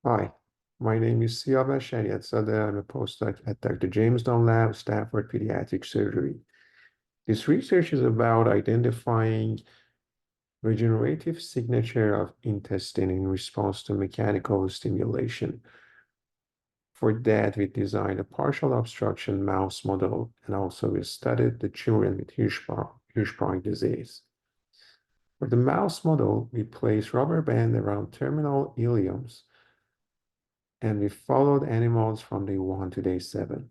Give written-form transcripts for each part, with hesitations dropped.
Hi, my name is Siavash Shariatzadeh. I'm a postdoc at Dr. James Dunn Lab, Stanford Pediatric Surgery. This research is about identifying regenerative signature of intestine in response to mechanical stimulation. For that, we designed a partial obstruction mouse model, and also we studied the children with Hirschsprung disease. For the mouse model, we placed rubber band around terminal ileums, and we followed animals from day 1 to day 7.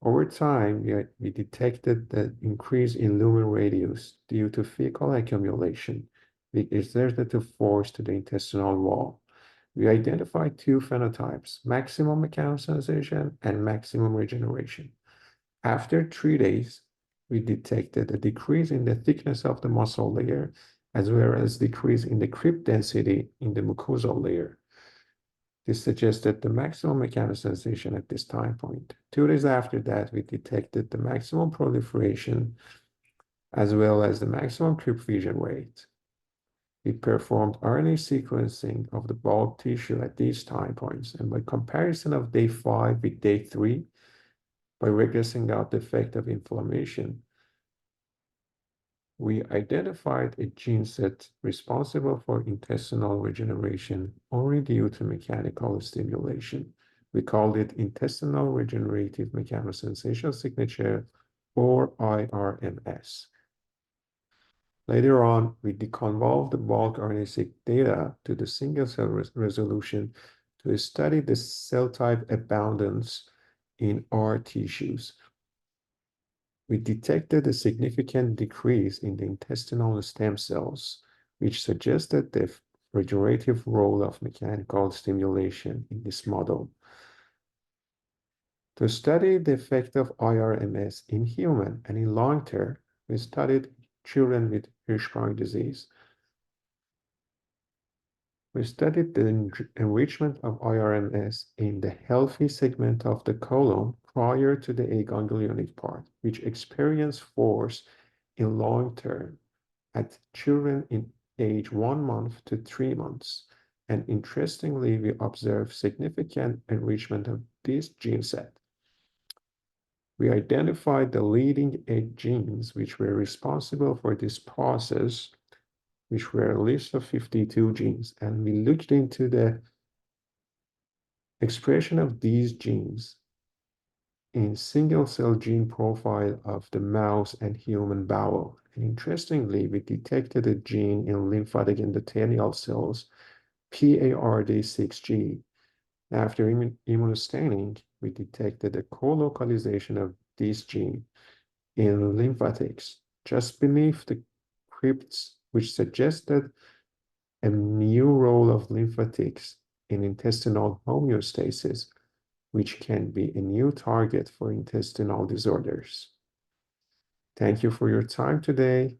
Over time, we detected the increase in lumen radius due to fecal accumulation, which exerted a force to the intestinal wall. We identified two phenotypes, maximum mechanosensation and maximum regeneration. After 3 days, we detected a decrease in the thickness of the muscle layer, as well as decrease in the crypt density in the mucosal layer. This suggested the maximum mechanosensation at this time point. 2 days after that, we detected the maximum proliferation as well as the maximum crypt fusion rate. We performed RNA sequencing of the bulk tissue at these time points, and by comparison of day 5 with day 3, by regressing out the effect of inflammation, we identified a gene set responsible for intestinal regeneration only due to mechanical stimulation. We called it Intestinal Regenerative Mechanosensation Signature, or IRMS. Later on, we deconvolved the bulk RNA-seq data to the single-cell resolution to study the cell type abundance in R tissues. We detected a significant decrease in the intestinal stem cells, which suggested the regenerative role of mechanical stimulation in this model. To study the effect of IRMS in human and in long term, we studied children with Hirschsprung disease. We studied the enrichment of IRMS in the healthy segment of the colon prior to the aganglionic part, which experienced force in long term at children in age 1 month to 3 months. And interestingly, we observed significant enrichment of this gene set. We identified the leading edge genes which were responsible for this process, which were a list of 52 genes, and we looked into the expression of these genes in single-cell gene profile of the mouse and human bowel. And interestingly, we detected a gene in lymphatic endothelial cells, PARD6G. After immunostaining, we detected a co-localization of this gene in lymphatics just beneath the crypts, which suggested a new role of lymphatics in intestinal homeostasis, which can be a new target for intestinal disorders. Thank you for your time today.